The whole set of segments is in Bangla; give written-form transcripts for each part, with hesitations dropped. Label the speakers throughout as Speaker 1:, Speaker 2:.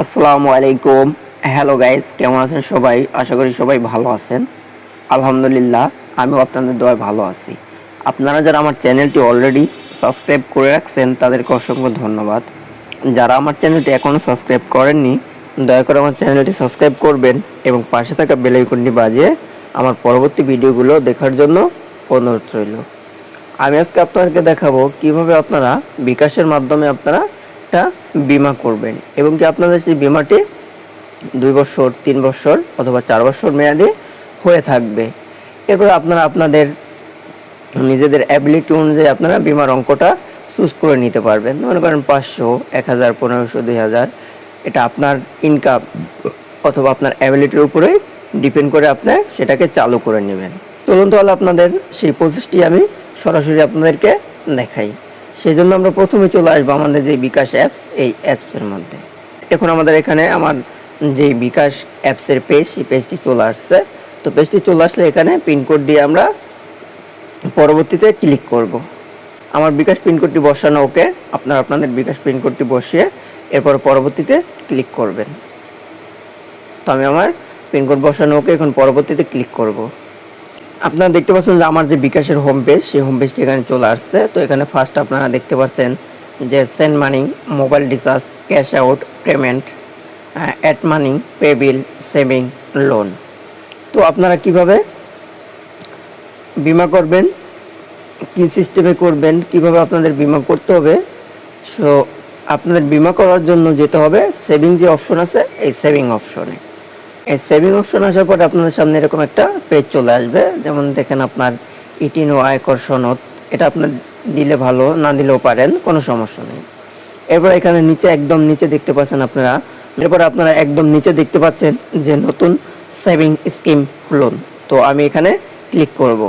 Speaker 1: আসসালামু আলাইকুম। হ্যালো গাইস, কেমন আছেন সবাই? আশা করি সবাই ভালো আছেন। আলহামদুলিল্লাহ, আমিও আপনাদের দোয়ায় ভালো আছি। আপনারা যারা আমার চ্যানেলটি অলরেডি সাবস্ক্রাইব করে রাখছেন তাদেরকে অসংখ্য ধন্যবাদ। যারা আমার চ্যানেলটি এখনও সাবস্ক্রাইব করেননি, দয়া করে আমার চ্যানেলটি সাবস্ক্রাইব করবেন এবং পাশে থাকা বেল আইকনটি বাজিয়ে আমার পরবর্তী ভিডিওগুলো দেখার জন্য অনুরোধ রইল। আমি আজকে আপনাদেরকে দেখাবো কিভাবে আপনারা বিকাশের মাধ্যমে আপনারা একটা বিমা করবেন এবং কি আপনাদের সেই বিমাটি 2 বছর, 3 বছর অথবা 4 বছর মেয়াদী হয়ে থাকবে। এরপর আপনারা আপনাদের নিজেদের অ্যাবিলিটি অনুযায়ী আপনারা বিমার অঙ্কটা চুজ করে নিতে পারবেন। মনে করেন 500, 1000, 1500, 2000, এটা আপনার ইনকাম অথবা আপনার অ্যাবিলিটির উপরে ডিপেন্ড করে আপনি সেটাকে চালু করে নেবেন। চলুন তাহলে আপনাদের সেই প্রসেসটি আমি সরাসরি আপনাদেরকে দেখাই। সেই জন্য আমরা প্রথমে চলে আসবো আমাদের যে বিকাশ অ্যাপস, এই অ্যাপসের মধ্যে। এখন আমাদের এখানে আমার যে বিকাশ অ্যাপসের পেজ, সেই পেজটি চলে আসছে। তো পেজটি চলে আসলে এখানে পিনকোড দিয়ে আমরা পরবর্তীতে ক্লিক করব। আমার বিকাশ পিনকোডটি বসানো ওকে। আপনারা আপনাদের বিকাশ পিনকোডটি বসিয়ে এরপর পরবর্তীতে ক্লিক করবেন। তো আমি আমার পিনকোড বসানো ওকে, এখন পরবর্তীতে ক্লিক করব। আপনারা দেখতে পাচ্ছেন যে আমার যে বিকাশের হোম পেজ, সেই হোম পেজটি এখানে চলে আসছে। তো এখানে ফার্স্ট আপনারা দেখতে পাচ্ছেন যে send money, mobile recharge, cash out, payment, add money, pay bill, saving, loan. তো আপনারা কিভাবে বিমা করবেন, কি সিস্টেমে করবেন, কিভাবে আপনাদের বিমা করতে হবে। সো আপনাদের বিমা করার জন্য যেতে হবে সেভিং যে অপশন আছে, এই সেভিং অপশনে। এই সেভিং অপশন আসার পরে আপনাদের সামনে এরকম একটা পেজ চলে আসবে। যেমন দেখেন আপনার ইটিন ও আয়কর সনদ, এটা আপনার দিলে ভালো, না দিলেও পারেন, কোনো সমস্যা নেই। এরপর এখানে নিচে একদম নিচে দেখতে পাচ্ছেন আপনারা, এরপর আপনারা একদম নিচে দেখতে পাচ্ছেন যে নতুন সেভিং স্কিম লোন। তো আমি এখানে ক্লিক করব।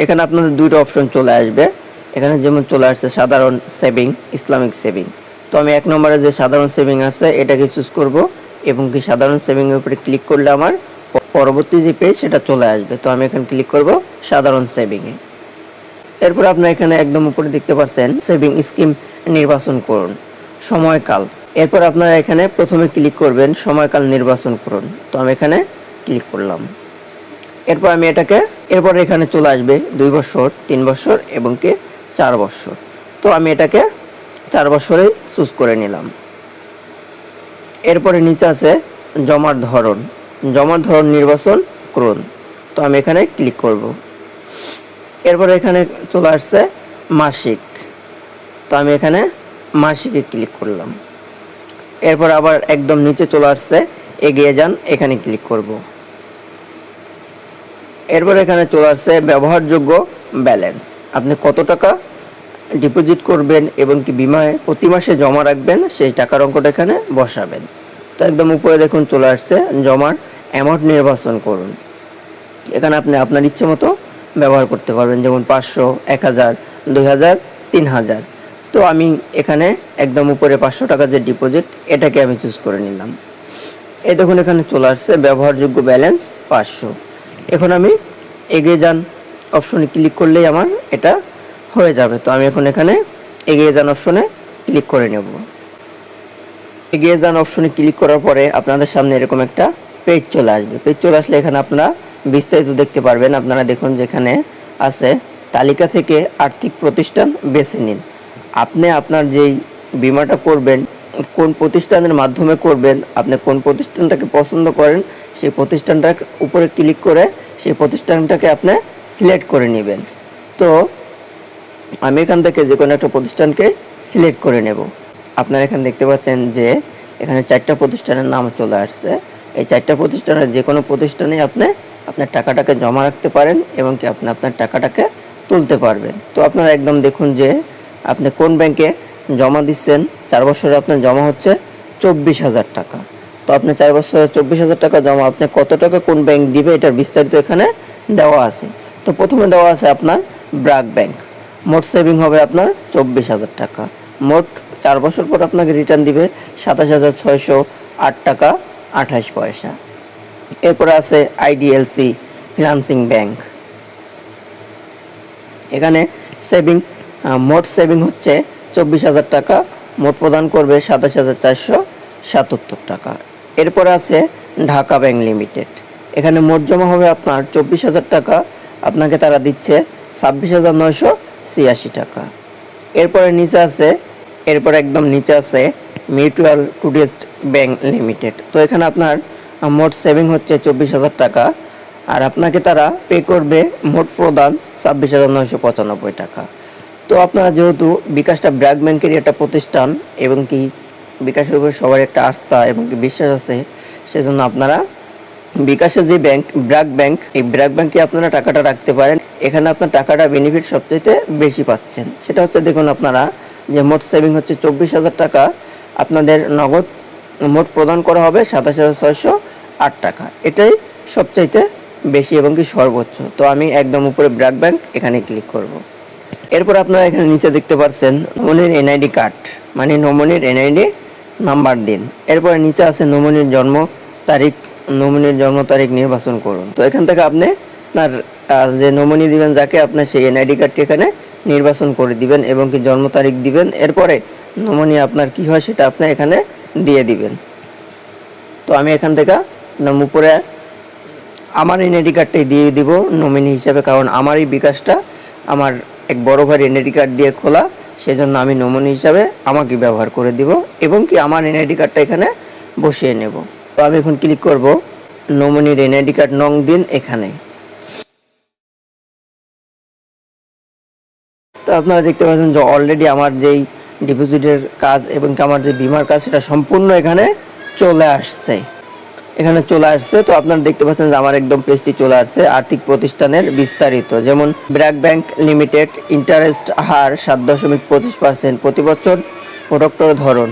Speaker 1: এখানে আপনাদের দুইটা অপশন চলে আসবে। এখানে যেমন চলে আসছে সাধারণ সেভিং, ইসলামিক সেভিং। তো আমি 1 নম্বরে যে সাধারণ সেভিং আছে এটাকে চুজ করব এবং কি সাধারণ সেভিং এর উপরে ক্লিক করলে আমার পরবর্তী যে পেজ সেটা চলে আসবে। তো আমি এখানে ক্লিক করব সাধারণ সেভিং এ। এরপর আপনারা এখানে একদম উপরে দেখতে পাচ্ছেন সেভিং স্কিম নির্বাচন করুন, সময়কাল। এরপর আপনারা এখানে প্রথমে ক্লিক করবেন সময়কাল নির্বাচন করুন। তো আমি এখানে ক্লিক করলাম। এরপর আমি এরপর এখানে চলে আসবে 2 বছর, 3 বছর এবং কি 4 বছর। তো আমি এটাকে 4 বছরে চুজ করে নিলাম। এরপরে নিচে আছে জমার ধরন, জমার ধরন নির্বাচন করুন। তো আমি এখানে ক্লিক করব। এরপরে এখানে চলে আসছে মাসিক। তো আমি এখানে মাসিকে ক্লিক করলাম। এরপর আবার একদম নিচে চলে আসছে এগিয়ে যান, এখানে ক্লিক করব। এরপর এখানে চলে আসছে ব্যবহারযোগ্য ব্যালেন্স, আপনি কত টাকা ডিপোজিট করবেন এবং কি বিমায় প্রতি মাসে জমা রাখবেন সেই টাকার অঙ্কটা এখানে বসাবেন। তো একদম উপরে দেখুন চলে আসছে জমার অ্যামাউন্ট নির্বাচন করুন। এখানে আপনি আপনার ইচ্ছে মতো ব্যবহার করতে পারবেন, যেমন 500, 1000, 2000, 3000। তো আমি এখানে একদম উপরে 500 টাকা যে ডিপোজিট, এটাকে আমি চুজ করে নিলাম। এই দেখুন এখানে চলে আসছে ব্যবহারযোগ্য ব্যালেন্স 500। এখন আমি এগিয়ে যান অপশনে ক্লিক করলেই আমার এটা হয়ে যাবে। তো আমি এখন এখানে এগিয়ে যান অপশনে ক্লিক করে নেব। এগিয়ে যান অপশনে ক্লিক করার পরে আপনাদের সামনে এরকম একটা পেজ চলে আসবে। পেজ চলে আসলে এখানে আপনারা বিস্তারিত দেখতে পারবেন। আপনারা দেখুন যেখানে আছে তালিকা থেকে আর্থিক প্রতিষ্ঠান বেছে নিন। আপনি আপনার যেই বিমাটা করবেন কোন প্রতিষ্ঠানের মাধ্যমে করবেন, আপনি কোন প্রতিষ্ঠানটাকে পছন্দ করেন সেই প্রতিষ্ঠানটার উপরে ক্লিক করে সেই প্রতিষ্ঠানটাকে আপনি সিলেক্ট করে নেবেন। তো আমি এখান থেকে যে কোনো একটা প্রতিষ্ঠানকে সিলেক্ট করে নেব। আপনারা এখানে দেখতে পাচ্ছেন যে এখানে 4টা প্রতিষ্ঠানের নাম চলে আসছে। এই 4টা প্রতিষ্ঠানের যে কোনো প্রতিষ্ঠানে আপনি আপনার টাকাটাকে জমা রাখতে পারেন এবং কি আপনি আপনার টাকাটাকে তুলতে পারবেন। তো আপনারা একদম দেখুন যে আপনি কোন ব্যাংকে জমা দিচ্ছেন। 4 বছরে আপনার জমা হচ্ছে 24,000 টাকা। তো আপনি 4 বছরে 24,000 টাকা জমা, আপনি কত টাকা কোন ব্যাংক দিবে এটার বিস্তারিত এখানে দেওয়া আছে। তো প্রথমে দেওয়া আছে আপনার ব্র্যাক ব্যাংক, মোট সেভিং হবে আপনার 24,000 টাকা। মোট 4 বছর পর আপনাকে রিটার্ন দিবে 27,608 টাকা 28 পয়সা। এরপরে আছে আইডিএলসি ফিন্যান্সিং ব্যাংক। এখানে সেভিং মোট সেভিং হচ্ছে 24,000 টাকা, মোট প্রদান করবে 27,400 77 টাকা। এরপরে আছে ঢাকা ব্যাংক লিমিটেড, এখানে মোট জমা হবে আপনার 24,000 টাকা, আপনাকে তারা দিচ্ছে 26,986 টাকা। এরপরে একদম নিচে আছে মিউচুয়াল ট্রাস্ট ব্যাংক লিমিটেড। তো এখানে আপনার মোট সেভিং হচ্ছে 24,000 টাকা, আর আপনাকে তারা পে করবে মোট প্রদান 26,995 টাকা। তো আপনারা যেহেতু বিকাশটা ব্র্যাক ব্যাংকের একটা প্রতিষ্ঠান এবং কি বিকাশের উপর সবার একটা আস্থা এবং কি বিশ্বাস আছে, সেজন্য আপনারা বিকাশের যে ব্যাংক ব্র্যাক ব্যাংক, এই ব্র্যাক ব্যাংকে আপনারা টাকাটা রাখতে পারেন। এখানে আপনার টাকাটা বেনিফিট সবচেয়ে বেশি পাচ্ছেন। সেটা হচ্ছে দেখুন আপনারা যে মোট সেভিং হচ্ছে 24,000 টাকা, আপনাদের নগদ মোট প্রদান করা হবে 27,608 টাকা। এটাই সবচাইতে বেশি এবং কি সর্বোচ্চ। তো আমি একদম উপরে ব্র্যাক ব্যাংক এখানে ক্লিক করব। এরপর আপনারা এখানে নিচে দেখতে পাচ্ছেন নমিনির এনআইডি কার্ড, মানে নমিনির এনআইডি নাম্বার দিন। এরপরে নিচে আছে নমিনির জন্ম তারিখ নির্বাচন করুন। তো এখান থেকে আপনি আপনার যে নমিনি দিবেন যাকে, আপনার সেই এনআইডি কার্ডটি এখানে নির্বাচন করে দিবেন এবং কি জন্ম তারিখ দিবেন। এরপরে নমিনি আপনার কি হয় সেটা আপনি এখানে দিয়ে দিবেন। তো আমি এখান থেকে উপরে আমার এনআইডি কার্ডটাই দিয়ে দিব নমিনি হিসাবে, কারণ আমার এই বিকাশটা আমার এক বড় ভাইয়ের এনআইডি কার্ড দিয়ে খোলা, সেজন্য আমি নমিনি হিসাবে আমাকে ব্যবহার করে দিব এবং কি আমার এনআইডি কার্ডটা এখানে বসিয়ে নেব। তো আমি এখন ক্লিক করব নমিনির এনআইডি কার্ড নং দিন এখানে। তো আপনারা দেখতে পাচ্ছেন যে অলরেডি আমার যেই ডিপোজিটের কাজ এবং আমার যে বীমার কাজ সেটা সম্পূর্ণ এখানে চলে আসছে। তো আপনারা দেখতে পাচ্ছেন যে আমার একদম পেজটি চলে আসছে। আর্থিক প্রতিষ্ঠানের বিস্তারিত, যেমন ব্র্যাক ব্যাংক লিমিটেড, ইন্টারেস্ট হার 7.25% প্রতি বছর, প্রোডাক্টের ধরন।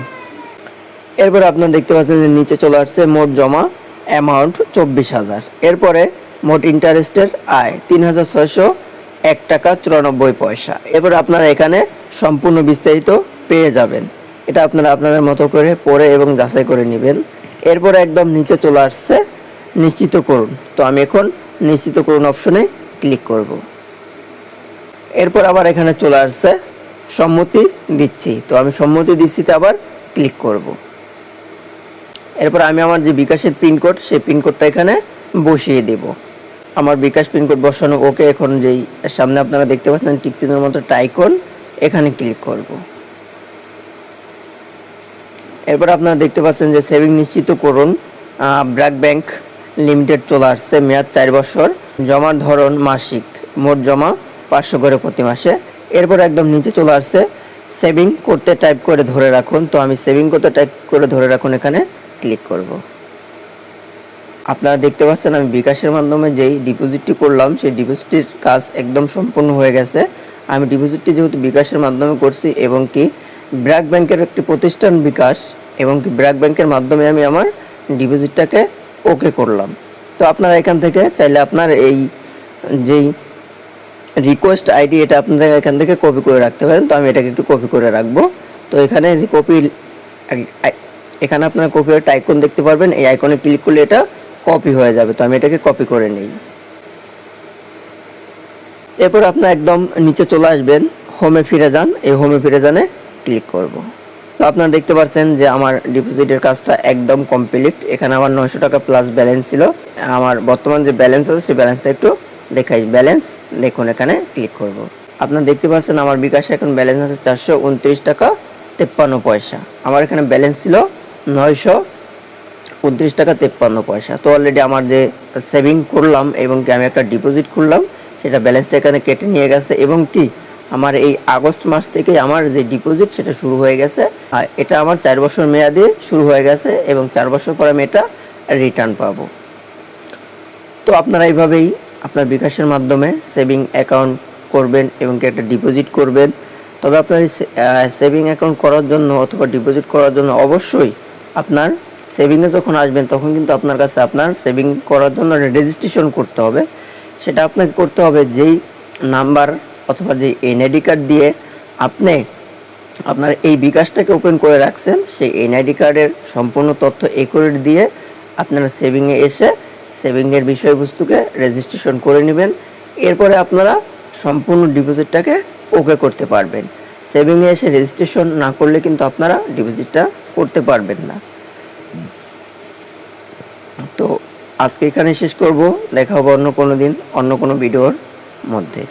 Speaker 1: এরপরে আপনারা দেখতে পাচ্ছেন যে নিচে চলে আসছে মোট জমা অ্যামাউন্ট 24,000। এরপরে মোট ইন্টারেস্টের আয় 3,601 টাকা 94 পয়সা। এরপর আপনারা এখানে সম্পূর্ণ বিস্তারিত পেয়ে যাবেন। এটা আপনারা আপনাদের মতো করে পড়ে এবং যাচাই করে নেবেন। এরপরে একদম নিচে চলে আসছে নিশ্চিত করুন। তো আমি এখন নিশ্চিত করুন অপশনে ক্লিক করব। এরপর আবার এখানে চলে আসছে সম্মতি দিচ্ছি। তো আমি সম্মতি দিচ্ছিতে আবার ক্লিক করব। এরপর আমি আমার যে বিকাশের পিনকোড, সেই পিনকোডটা এখানে বসিয়ে দেব। আমার বিকাশ পিনকোড বসানো ওকে। এখন যেই সামনে আপনারা দেখতে পাচ্ছেন টিক চিহ্নের মতো টাইকন, এখানে ক্লিক করব। এরপর আপনারা দেখতে পাচ্ছেন যে সেভিং নিশ্চিত করুন ব্র্যাক ব্যাংক লিমিটেড চলে আসছে, মেয়াদ 4 বছর, জমার ধরন মাসিক, মোট জমা 500 করে প্রতি মাসে। এরপর একদম নিচে চলে আসছে সেভিং করতে টাইপ করে ধরে রাখুন। তো আমি সেভিং করতে টাইপ করে ধরে রাখুন এখানে ক্লিক করব। আপনারা দেখতে পাচ্ছেন আমি বিকাশের মাধ্যমে যেই ডিপোজিটটি করলাম সেই ডিপোজিটের কাজ একদম সম্পূর্ণ হয়ে গেছে। আমি ডিপোজিটটি যেহেতু বিকাশের মাধ্যমে করছি এবং কি ব্র্যাক ব্যাংকের একটি প্রতিষ্ঠান বিকাশ এবং কি ব্র্যাক ব্যাংকের মাধ্যমে আমি আমার ডিপোজিটটাকে ওকে করলাম। তো আপনারা এখান থেকে চাইলে আপনার এই যেই রিকোয়েস্ট আইডি এটা আপনারা এখান থেকে কপি করে রাখতে পারেন। তো আমি এটাকে একটু কপি করে রাখবো। তো এখানে যে এখানে আপনারা কপি একটা আইকন দেখতে পারবেন, এই আইকনে ক্লিক করলে এটা কপি হয়ে যাবে। তো আমি এটাকে কপি করে নিই। এরপর আপনারা একদম নিচে চলে আসবেন, হোমে ফিরে যান। এই হোমে ফিরে যানে ক্লিক করব। তো আপনারা দেখতে পাচ্ছেন যে আমার ডিপোজিটের কাজটা একদম কমপ্লিট। এখানে আমার 900 টাকা প্লাস ব্যালেন্স ছিল। আমার বর্তমান যে ব্যালেন্স আছে সেই ব্যালেন্সটা একটু দেখাই। ব্যালেন্স দেখুন, এখানে ক্লিক করব। আপনারা দেখতে পাচ্ছেন আমার বিকাশে এখন ব্যালেন্স আছে 429 টাকা 53 পয়সা। আমার এখানে ব্যালেন্স ছিল 929 টাকা 53 পয়সা। তো অলরেডি আমার যে সেভিং করলাম এবং কি আমি একটা ডিপোজিট করলাম সেটা ব্যালেন্সটা এখানে কেটে নিয়ে গেছে এবং কি আমার এই আগস্ট মাস থেকে আমার যে ডিপোজিট সেটা শুরু হয়ে গেছে। আর এটা আমার 4 বছর মেয়াদে শুরু হয়ে গেছে এবং 4 বছর পর আমি এটা রিটার্ন পাবো। তো আপনারা এইভাবেই আপনার বিকাশের মাধ্যমে সেভিং অ্যাকাউন্ট করবেন এবং কি একটা ডিপোজিট করবেন। তবে আপনার সেভিং অ্যাকাউন্ট করার জন্য অথবা ডিপোজিট করার জন্য অবশ্যই আপনার সেভিংয়ে যখন আসবেন তখন কিন্তু আপনার কাছে আপনার সেভিং করার জন্য রেজিস্ট্রেশন করতে হবে। সেটা আপনাকে করতে হবে যেই নাম্বার অথবা যে এনআইডি কার্ড দিয়ে আপনি আপনার এই বিকাশটাকে ওপেন করে রাখছেন, সেই এনআইডি কার্ডের সম্পূর্ণ তথ্য একুরেট দিয়ে আপনারা সেভিংয়ে এসে সেভিংয়ের বিষয়বস্তুকে রেজিস্ট্রেশন করে নেবেন। এরপরে আপনারা সম্পূর্ণ ডিপোজিটটাকে ওকে করতে পারবেন। সেভিংয়ে এসে রেজিস্ট্রেশন না করলে কিন্তু আপনারা ডিপোজিটটা করতে পারবেন না। তো আজকে এখানে শেষ করব, দেখা হবে অন্য কোনো দিন অন্য কোনো ভিডিওর মধ্যে।